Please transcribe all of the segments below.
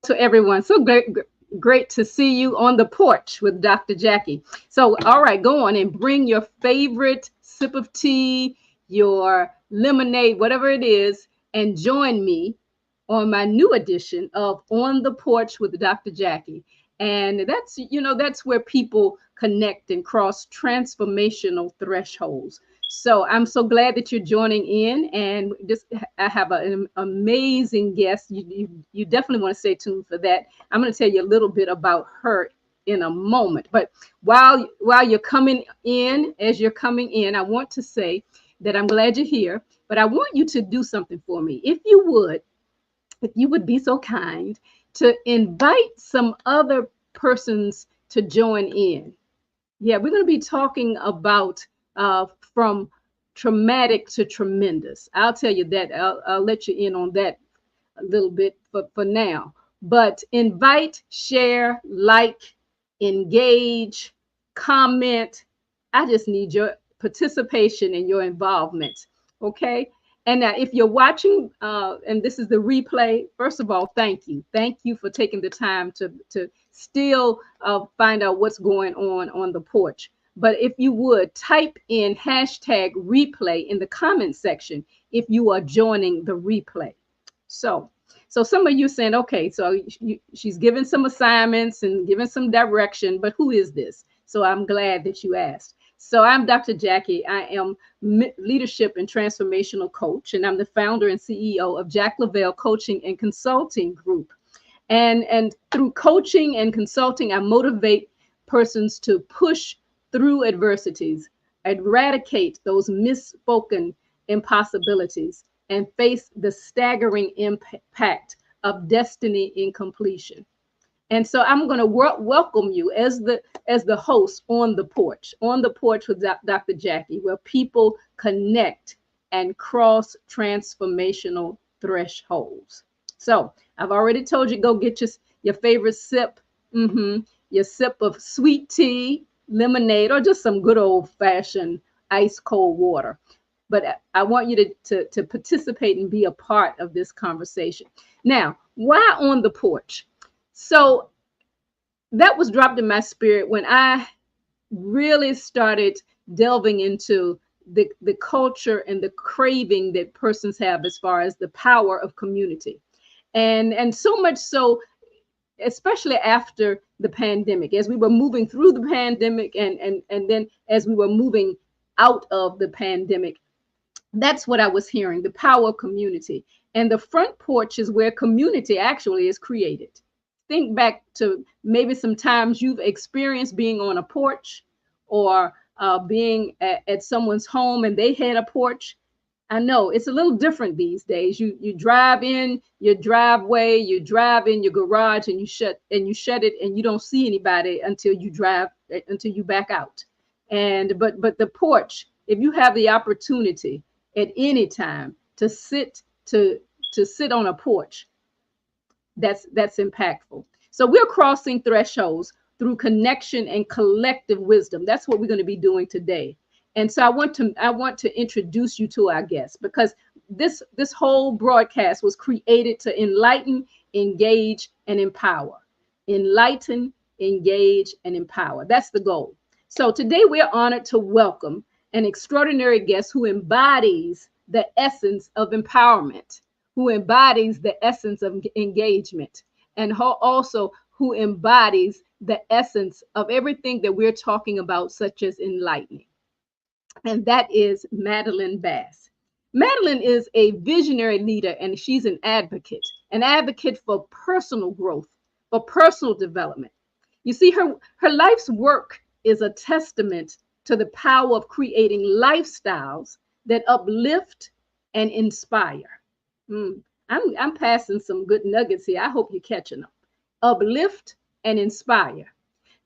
to everyone. So great to see you on the porch with Dr. Jacqui. So, all right, go on and bring your favorite sip of tea, your lemonade, whatever it is, and join me on my new edition of On the Porch with Dr. Jacqui. And that's where people connect and cross transformational thresholds. So I'm so glad that you're joining in, and just I have an amazing guest. You definitely want to stay tuned for that. I'm going to tell you a little bit about her in a moment. But while you're coming in, as you're coming in, I want to say that I'm glad you're here. But I want you to do something for me, if you would be so kind to invite some other persons to join in. Yeah, we're going to be talking about from traumatic to tremendous. I'll tell you that. I'll let you in on that a little bit for now. But invite, share, like, engage, comment. I just need your participation and your involvement. Okay. And now, if you're watching, and this is the replay, first of all, thank you. Thank you for taking the time to still find out what's going on the porch. But if you would type in hashtag replay in the comment section if you are joining the replay. So some of you saying, okay, so she's giving some assignments and giving some direction, but who is this? So I'm glad that you asked. So I'm Dr. Jacqui. I am leadership and transformational coach, and I'm the founder and CEO of JacLovelle Coaching and Consulting Group. And through coaching and consulting, I motivate persons to push through adversities, eradicate those misspoken impossibilities, and face the staggering impact of destiny in completion. And so I'm going to welcome you as the host on the porch with Dr. Jacqui, where people connect and cross transformational thresholds. So I've already told you, go get your favorite sip, your sip of sweet tea, lemonade, or just some good old fashioned ice cold water. But I want you to participate and be a part of this conversation. Now, why on the porch? So that was dropped in my spirit when I really started delving into the culture and the craving that persons have as far as the power of community. And so much so, especially after the pandemic, as we were moving through the pandemic and then as we were moving out of the pandemic, that's what I was hearing, the power of community. And the front porch is where community actually is created. Think back to maybe some times you've experienced being on a porch or being at someone's home and they had a porch. I know it's a little different these days. You drive in your driveway, you drive in your garage, and you shut it, and you don't see anybody until you back out. But the porch, if you have the opportunity at any time to sit on a porch, that's impactful. So we're crossing thresholds through connection and collective wisdom. That's what we're going to be doing today. And so I want to introduce you to our guests, because this whole broadcast was created to enlighten, engage, and empower. Enlighten, engage, and empower. That's the goal. So today we're honored to welcome an extraordinary guest who embodies the essence of empowerment, who embodies the essence of engagement, and also who embodies the essence of everything that we're talking about, such as enlightening. And that is Madelyn Bass. Madelyn is a visionary leader, and she's an advocate for personal growth, for personal development. You see, her life's work is a testament to the power of creating lifestyles that uplift and inspire. I'm passing some good nuggets here. I hope you're catching them. Uplift and inspire.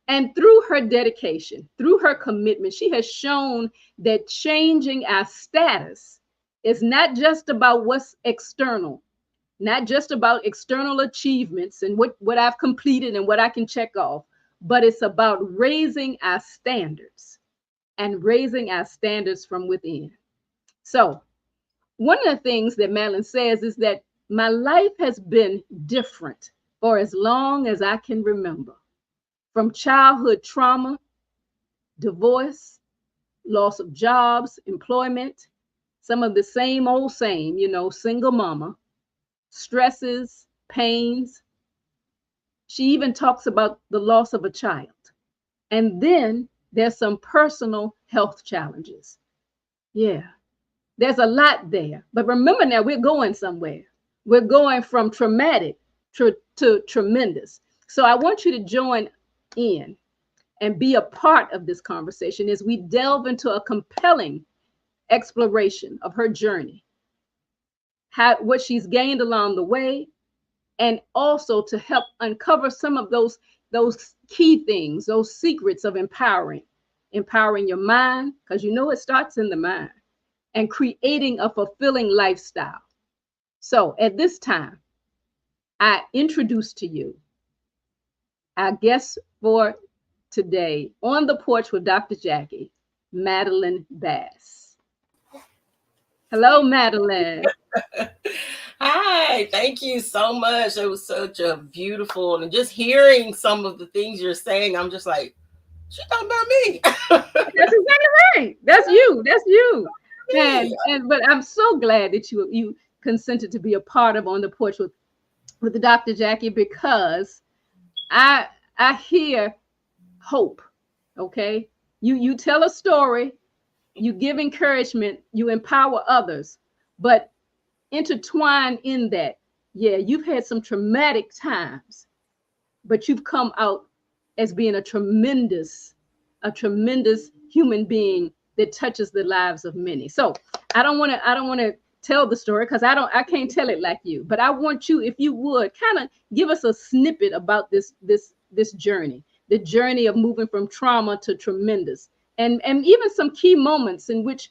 And through her dedication, through her commitment, she has shown that changing our status is not just about what's external, not just about external achievements and what I've completed and what I can check off, but it's about raising our standards and raising our standards from within. So one of the things that Madelyn says is that my life has been different for as long as I can remember. From childhood trauma, divorce, loss of jobs, employment, some of the same old same, single mama, stresses, pains. She even talks about the loss of a child. And then there's some personal health challenges. Yeah, there's a lot there. But remember now, we're going somewhere. We're going from traumatic to tremendous. So I want you to join in and be a part of this conversation as we delve into a compelling exploration of her journey, what she's gained along the way, and also to help uncover some of those key things, those secrets of empowering your mind, because it starts in the mind, and creating a fulfilling lifestyle. So at this time, I introduce to you our guest for today on the porch with Dr. Jacqui, Madelyn Bass. Hello, Madelyn. Hi, thank you so much. It was such a beautiful, and just hearing some of the things you're saying, I'm just like, she talking about me. That's exactly right. That's you. That's you. But I'm so glad that you consented to be a part of On the Porch with the Dr. Jacqui, because I hear hope. Okay, you tell a story, you give encouragement, you empower others, but intertwined in that, you've had some traumatic times, but you've come out as being a tremendous human being that touches the lives of many. So I don't want to tell the story, because I can't tell it like you, but I want you, if you would, kind of give us a snippet about this journey, the journey of moving from trauma to tremendous, and even some key moments in which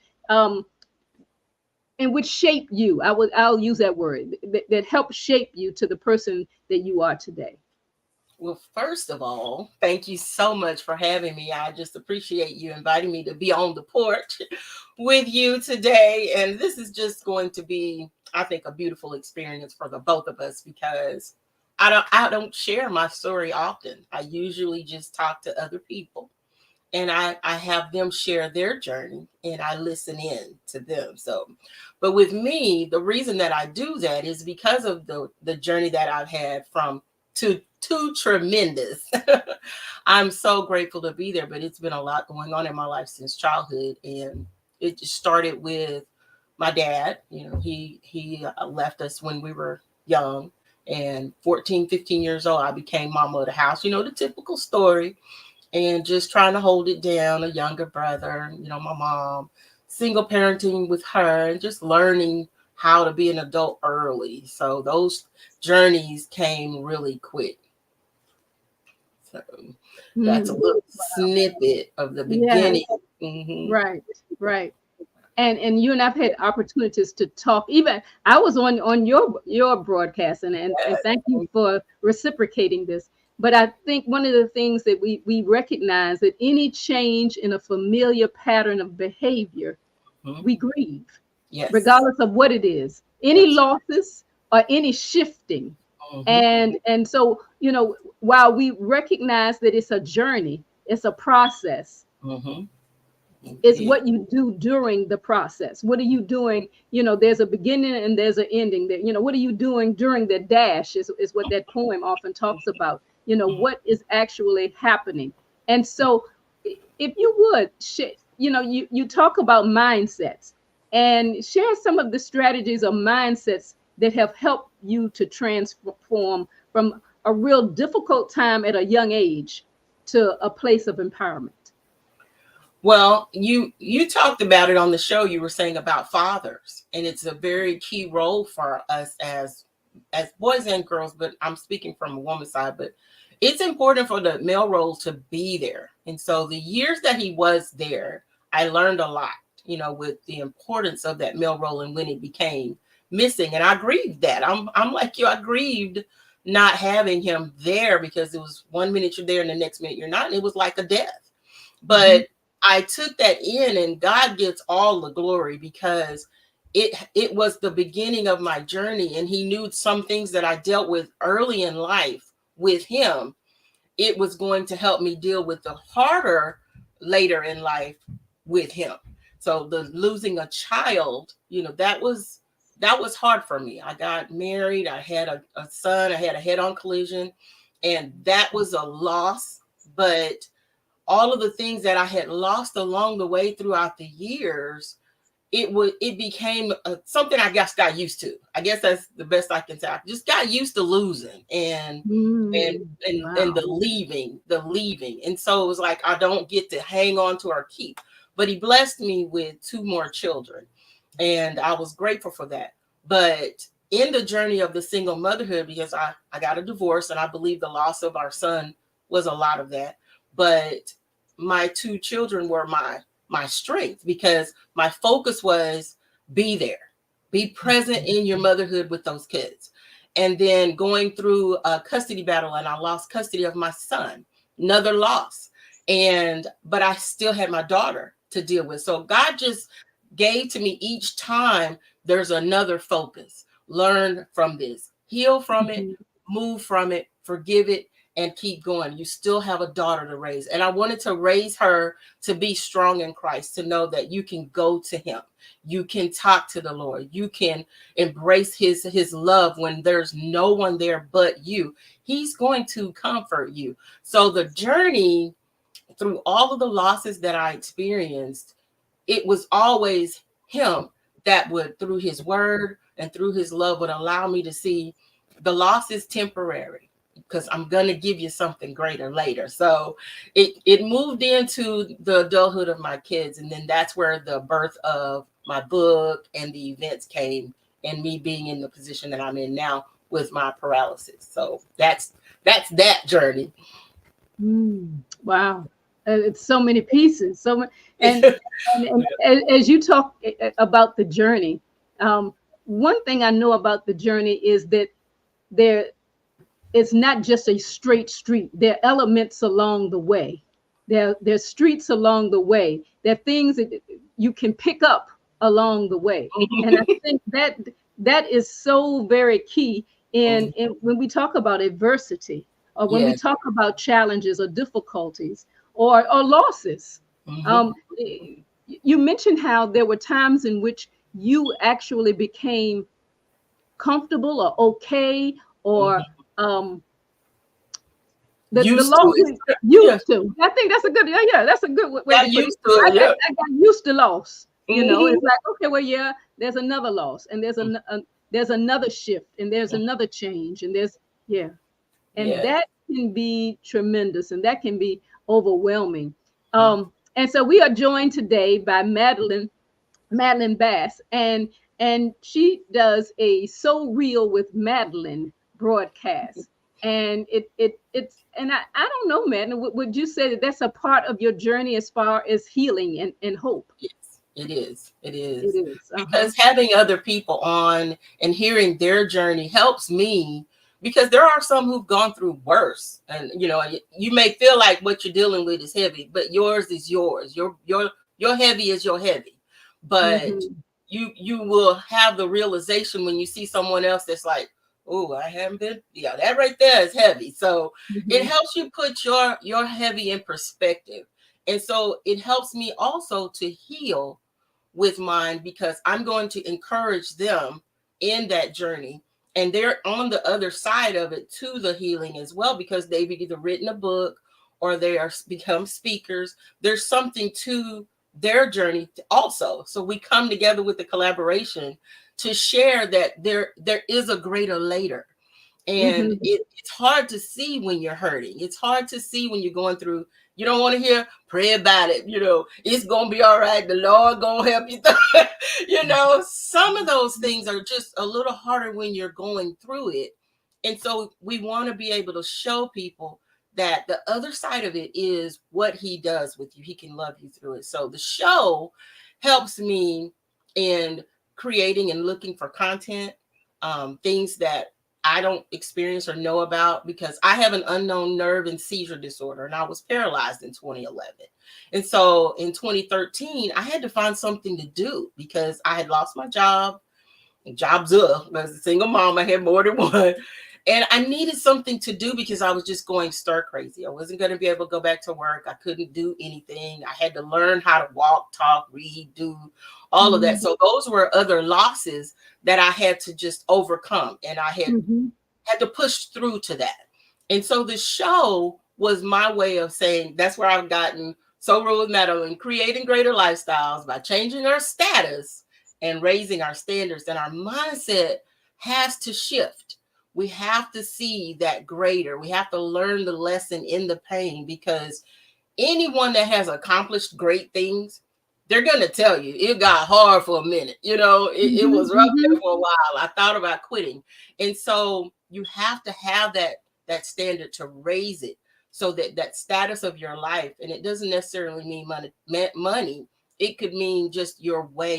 shape you. I'll use that word, that help shape you to the person that you are today. Well, first of all, thank you so much for having me. I just appreciate you inviting me to be on the porch with you today. And this is just going to be, I think, a beautiful experience for the both of us, because I don't share my story often. I usually just talk to other people, and I have them share their journey, and I listen in to them. So, but with me, the reason that I do that is because of the journey that I've had from to tremendous. I'm so grateful to be there, but it's been a lot going on in my life since childhood. And it just started with my dad. He left us when we were young, and 14, 15 years old, I became mama of the house, the typical story, and just trying to hold it down, a younger brother, my mom, single parenting with her, and just learning how to be an adult early. So those journeys came really quick. So that's a little snippet of the beginning. Yeah. Mm-hmm. Right. And you and I've had opportunities to talk. Even I was on your broadcast, and thank you for reciprocating this. But I think one of the things that we recognize, that any change in a familiar pattern of behavior, we grieve, regardless of what it is, any losses or any shifting. And so, while we recognize that it's a journey, it's a process, it's what you do during the process. What are you doing? There's a beginning and there's an ending. That, what are you doing during the dash is what that poem often talks about. What is actually happening. And so if you would, you talk about mindsets, and share some of the strategies or mindsets that have helped you to transform from a real difficult time at a young age to a place of empowerment. Well, you talked about it on the show. You were saying about fathers, and it's a very key role for us as boys and girls, but I'm speaking from a woman's side, but it's important for the male role to be there. And so the years that he was there, I learned a lot, with the importance of that male role, and when it became missing. And I grieved that. I'm like you, I grieved not having him there, because it was 1 minute you're there and the next minute you're not. And it was like a death. But I took that in, and God gets all the glory, because it was the beginning of my journey, and he knew some things that I dealt with early in life with him. It was going to help me deal with the harder later in life with him. So the losing a child, that was hard for me. I got married, I had a son, I had a head-on collision, and that was a loss. But all of the things that I had lost along the way throughout the years, it became something I guess got used to. I guess that's the best I can say. I just got used to losing and the leaving. And so it was like, I don't get to hang on to or keep. But he blessed me with 2 more children, and I was grateful for that. But in the journey of the single motherhood, because I got a divorce, and I believe the loss of our son was a lot of that. But my 2 children were my strength, because my focus was be there, be present in your motherhood with those kids. And then going through a custody battle, and I lost custody of my son, another loss. But I still had my daughter to deal with. So God just gave to me each time there's another focus. Learn from this, heal from it, move from it, forgive it, and keep going. You still have a daughter to raise. And I wanted to raise her to be strong in Christ, to know that you can go to him. You can talk to the Lord. You can embrace his love when there's no one there but you. He's going to comfort you. So the journey through all of the losses that I experienced, it was always him that would, through his word and through his love, would allow me to see the loss is temporary, because I'm going to give you something greater later. So it moved into the adulthood of my kids. And then that's where the birth of my book and the events came, and me being in the position that I'm in now with my paralysis. So that's that journey. Wow. It's so many pieces. And as you talk about the journey, one thing I know about the journey is that it's not just a straight street. There are elements along the way. There's streets along the way. There are things that you can pick up along the way. And I think that is so very key in when we talk about adversity, or when we talk about challenges or difficulties or losses. You mentioned how there were times in which you actually became comfortable or okay, or used to. I think that's a good, that's a good way to put it. I got used to loss. It's like, okay, well, there's another loss, and there's another shift, and there's another change, and that can be tremendous, and that can be overwhelming. And so we are joined today by Madelyn Bass, and she does a So Real with Madelyn broadcast. And it's and I don't know, Madelyn, would you say that that's a part of your journey as far as healing and hope? Yes, it is. It is. Because having other people on and hearing their journey helps me, because there are some who've gone through worse, and you may feel like what you're dealing with is heavy, but yours is yours. Your heavy is your heavy. But you will have the realization when you see someone else that's like, oh, I haven't been, that right there is heavy. So it helps you put your heavy in perspective. And so it helps me also to heal with mine, because I'm going to encourage them in that journey. And they're on the other side of it to the healing as well, because they've either written a book or they are become speakers. There's something to their journey also. So we come together with the collaboration to share that there is a greater later. And it's hard to see when you're hurting. It's hard to see when you're going through. You don't want to hear, pray about it. It's going to be all right. The Lord going to help you. Some of those things are just a little harder when you're going through it. And so we want to be able to show people that the other side of it is what he does with you. He can love you through it. So the show helps me in creating and looking for content, things that I don't experience or know about, because I have an unknown nerve and seizure disorder, and I was paralyzed in 2011. And so in 2013, I had to find something to do because I had lost my job. Jobs up. As a single mom, I had more than one. And I needed something to do because I was just going stir crazy. I wasn't going to be able to go back to work. I couldn't do anything. I had to learn how to walk, talk, read, do all of that. So those were other losses that I had to just overcome. And I had to push through to that. And so the show was my way of saying, that's where I've gotten So Real with Madelyn, creating greater lifestyles by changing our status and raising our standards. And our mindset has to shift. We have to see that greater. We have to learn the lesson in the pain, because anyone that has accomplished great things, they're going to tell you it got hard for a minute. It was rough there for a while. I thought about quitting. And so you have to have that standard to raise it, so that status of your life, and it doesn't necessarily mean money. It could mean just your way,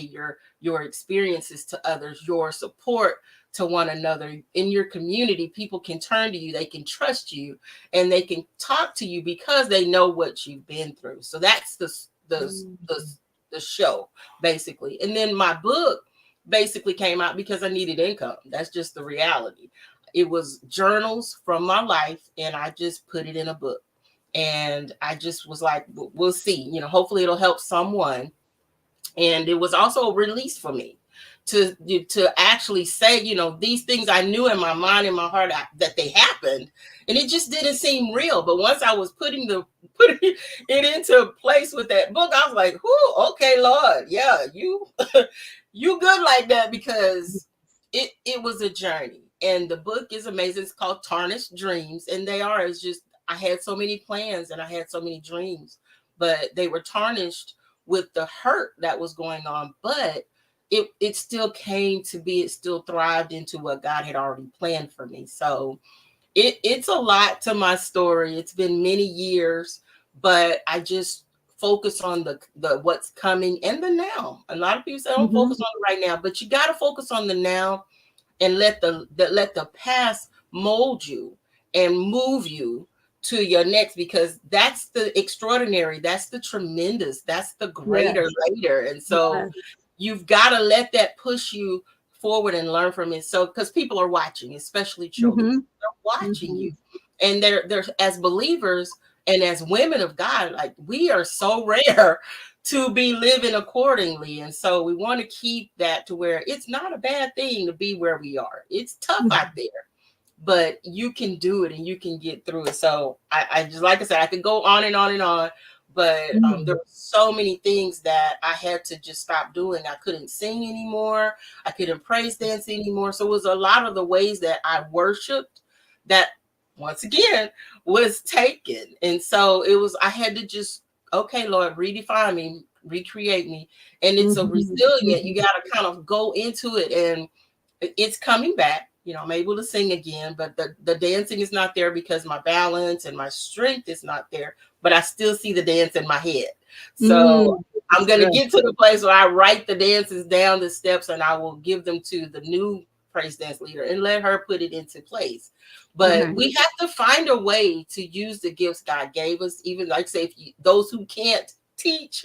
your experiences to others, your support to one another in your community. People can turn to you, they can trust you, and they can talk to you because they know what you've been through. So that's the show, basically. And then my book basically came out because I needed income. That's just the reality. It was journals from my life, and I just put it in a book. And I just was like, we'll see, hopefully it'll help someone. And it was also a release for me to actually say, these things I knew in my mind, in my heart, that they happened, and it just didn't seem real. But once I was putting it into place with that book, I was like, okay, Lord, yeah, you good like that, because it was a journey. And the book is amazing. It's called Tarnished Dreams. And it's just, I had so many plans and I had so many dreams, but they were tarnished with the hurt that was going on. But it still came to be, it still thrived into what God had already planned for me. So it's a lot to my story. It's been many years, but I just focus on the what's coming and the now. A lot of people say don't focus on the right now, but you got to focus on the now, and let the past mold you and move you to your next, because that's the extraordinary, that's the tremendous, that's the greater later. And so you've got to let that push you forward and learn from it. So, because people are watching, especially children, they're watching you, and they're as believers and as women of God, like, we are so rare to be living accordingly. And so we want to keep that to where it's not a bad thing to be where we are. It's tough out there, but you can do it and you can get through it. So I just, like I said, I could go on and on and on, but there were so many things that I had to just stop doing. I couldn't sing anymore. I couldn't praise dance anymore. So it was a lot of the ways that I worshiped that, once again, was taken. And so I had to just, okay, Lord, redefine me, recreate me. And it's a resilient, you got to kind of go into it, and it's coming back. I'm able to sing again, but the dancing is not there because my balance and my strength is not there, but I still see the dance in my head. So I'm going to get to the place where I write the dances down, the steps, and I will give them to the new praise dance leader and let her put it into place. But we have to find a way to use the gifts God gave us, even, like, say, those who can't teach.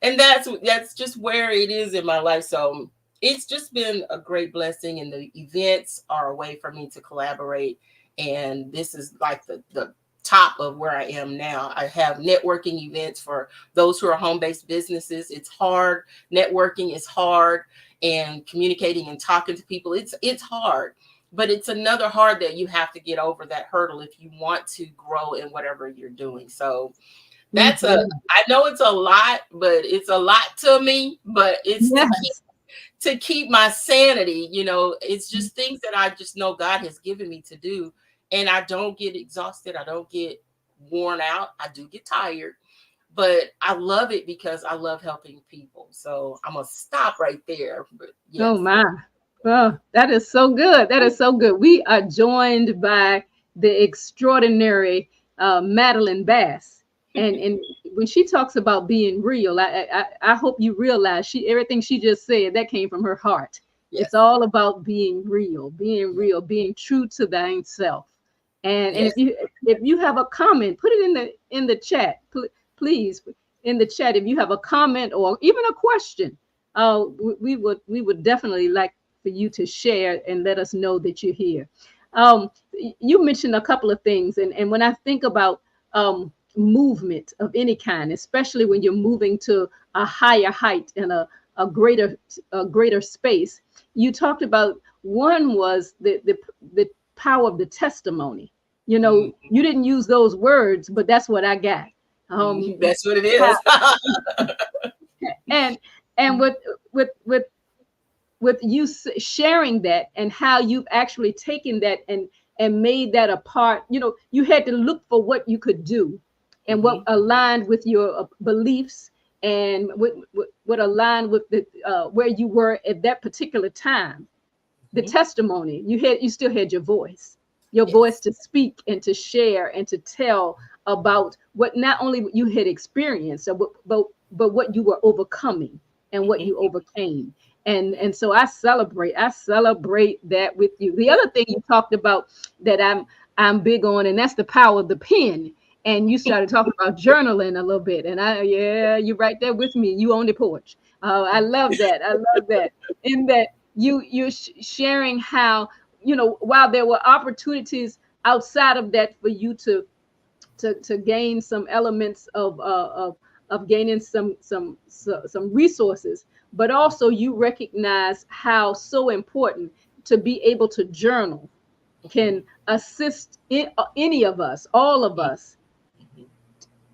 And that's just where it is in my life. So it's just been a great blessing, and the events are a way for me to collaborate. And this is like the top of where I am now. I have networking events for those who are home-based businesses. It's hard. Networking is hard, and communicating and talking to people, it's hard. But it's another hard that you have to get over, that hurdle, if you want to grow in whatever you're doing. So that's I know it's a lot, but it's a lot to me, but it's to keep my sanity. It's just things that I just know God has given me to do. And I don't get exhausted. I don't get worn out. I do get tired, but I love it because I love helping people. So I'm going to stop right there. But yes. Oh, my. Oh, that is so good. That is so good. We are joined by the extraordinary Madelyn Bass. And when she talks about being real, I hope you realize everything she just said, that came from her heart. It's all about being real, being true to thyself. And Yes. if you have a comment, put it in the chat, please, in the chat. If you have a comment or even a question, we would definitely like for you to share and let us know that you're here. You mentioned a couple of things, and when I think about movement of any kind, especially when you're moving to a higher height and a greater space, you talked about one was the power of the testimony. You know, you didn't use those words, but that's what I got. That's what it is. And with you sharing that and how you've actually taken that and made that a part, you know, you had to look for what you could do and what aligned with your beliefs and what aligned with the where you were at that particular time. The testimony, you still had your voice, voice to speak and to share and to tell about what not only you had experienced, but what you were overcoming and what you overcame. And so I celebrate that with you. The other thing you talked about that I'm big on, and that's the power of the pen. And you started talking about journaling a little bit, and you're right there with me. You on the porch. I love that. In that you're sharing how, you know, while there were opportunities outside of that for you to gain some elements of gaining some resources, but also you recognize how so important to be able to journal can assist any of us, all of us,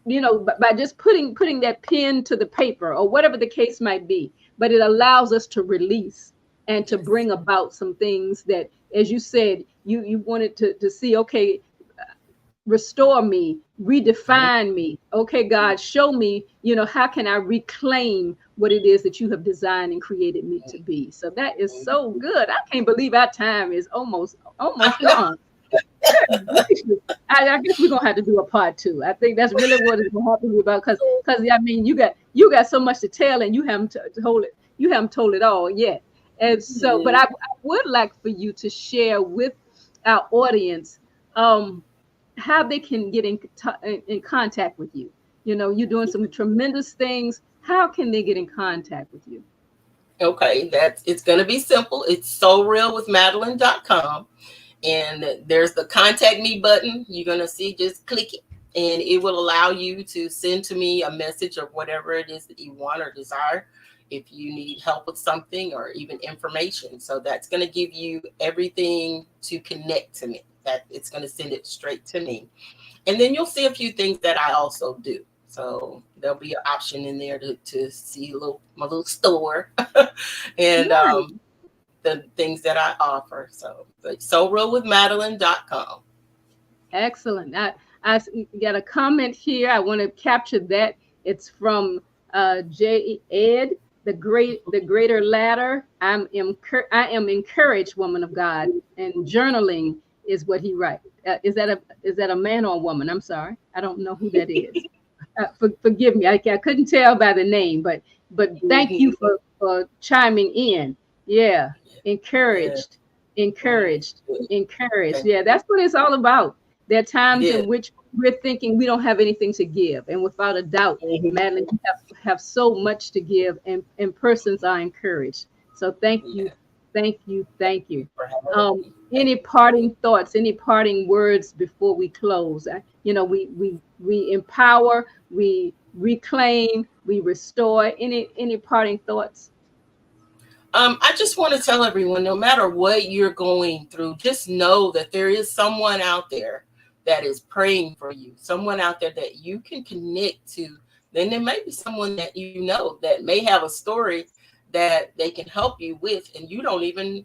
you know, by just putting that pen to the paper or whatever the case might be. But it allows us to release and to bring about some things that, as you said, you wanted to see, okay, restore me, redefine me. Okay, God, show me, you know, how can I reclaim what it is that you have designed and created me to be. So that is so good. I can't believe our time is almost gone. I guess we're gonna have to do a part 2. I think that's really what it's gonna have to be about, because I mean, you got so much to tell and you haven't told it all yet. And so, but I would like for you to share with our audience how they can get in contact with you. You know, you're doing some tremendous things. How can they get in contact with you? Okay, it's going to be simple. It's sorealwithmadelyn.com. And there's the contact me button. You're going to see, just click it. And it will allow you to send to me a message of whatever it is that you want or desire. If you need help with something or even information. So that's going to give you everything to connect to me. That it's going to send it straight to me. And then you'll see a few things that I also do. So there'll be an option in there to see my little store and the things that I offer. So sorealwithmadelyn.com. Excellent. I got a comment here. I want to capture that. It's from J. Ed, the greater ladder. I am encouraged, woman of God, and journaling is what he writes. Is that a man or a woman? I'm sorry, I don't know who that is. Forgive me, I couldn't tell by the name, but thank you for chiming in. Yeah, encouraged. Yeah, that's what it's all about. There are times in which we're thinking we don't have anything to give, and without a doubt, Madelyn, you have so much to give, and persons are encouraged. So thank you. Any parting thoughts, any parting words before we close? You know, we empower, we reclaim, we restore. Any parting thoughts? I just want to tell everyone, no matter what you're going through, just know that there is someone out there that is praying for you, someone out there that you can connect to. Then there may be someone that you know that may have a story that they can help you with, and you don't even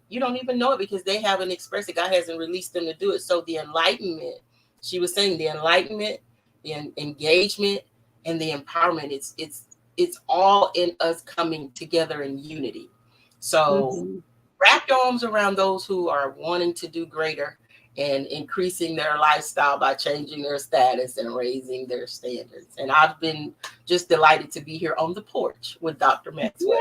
know it because they haven't expressed it. God hasn't released them to do it. So the enlightenment, she was saying, the enlightenment, the engagement, and the empowerment, it's all in us coming together in unity. So wrap your arms around those who are wanting to do greater and increasing their lifestyle by changing their status and raising their standards. And I've been just delighted to be here on the porch with Dr. Maxwell.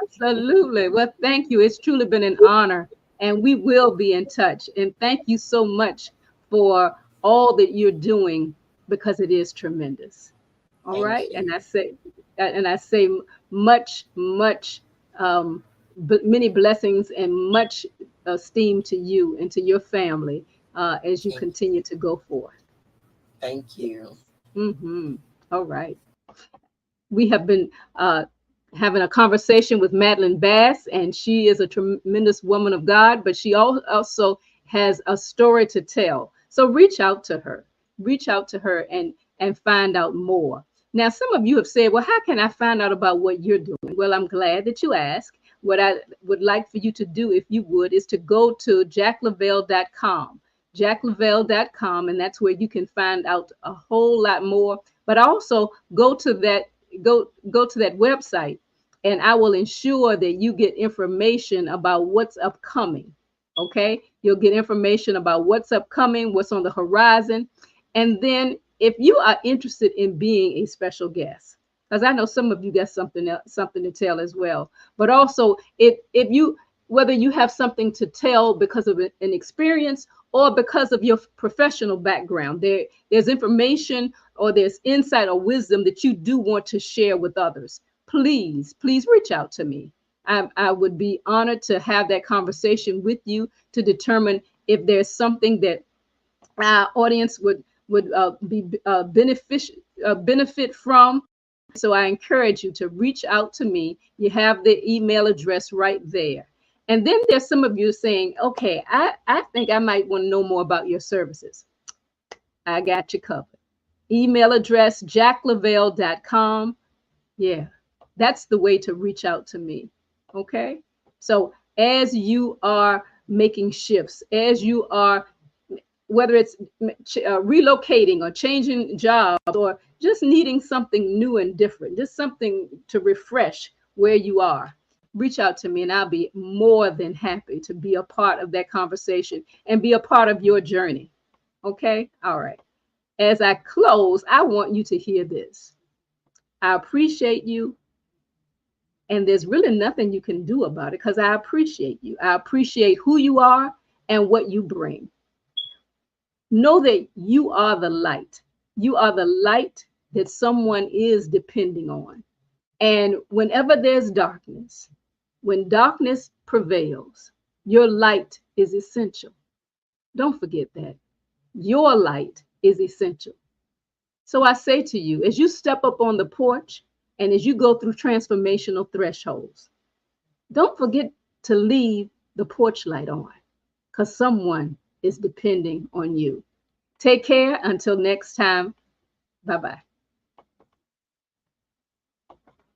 Absolutely. Well, thank you. It's truly been an honor, and we will be in touch. And thank you so much for all that you're doing because it is tremendous. All Thank right. you. And I say much, many blessings and much esteem to you and to your family as you Thank continue to go forth. thank you. Hmm. All right. We have been having a conversation with Madelyn Bass, and she is a tremendous woman of God, but she also has a story to tell. So reach out to her and find out more. Now, some of you have said, well, how can I find out about what you're doing? Well, I'm glad that you asked. What I would like for you to do, if you would, is to go to JacLovelle.com, JacLovelle.com, and that's where you can find out a whole lot more. But also go to that website, and I will ensure that you get information about what's upcoming. Okay, you'll get information about what's upcoming, what's on the horizon. And then if you are interested in being a special guest, because I know some of you got something to tell as well, but also if you, whether you have something to tell because of an experience or because of your professional background, there's information or there's insight or wisdom that you do want to share with others, please reach out to me. I would be honored to have that conversation with you to determine if there's something that our audience would benefit from. So I encourage you to reach out to me. You have the email address right there. And then there's some of you saying, okay, I think I might want to know more about your services. I got you covered. Email address, JacLovelle.com. Yeah, that's the way to reach out to me. Okay. So as you are making shifts, as you are, whether it's relocating or changing jobs or just needing something new and different, just something to refresh where you are, reach out to me and I'll be more than happy to be a part of that conversation and be a part of your journey. Okay. All right. As I close, I want you to hear this. I appreciate you. And there's really nothing you can do about it because I appreciate you. I appreciate who you are and what you bring. Know that you are the light. You are the light that someone is depending on. And whenever there's darkness, when darkness prevails, your light is essential. Don't forget that. Your light is essential. So I say to you, as you step up on the porch and as you go through transformational thresholds, don't forget to leave the porch light on because someone is depending on you. Take care until next time. Bye-bye.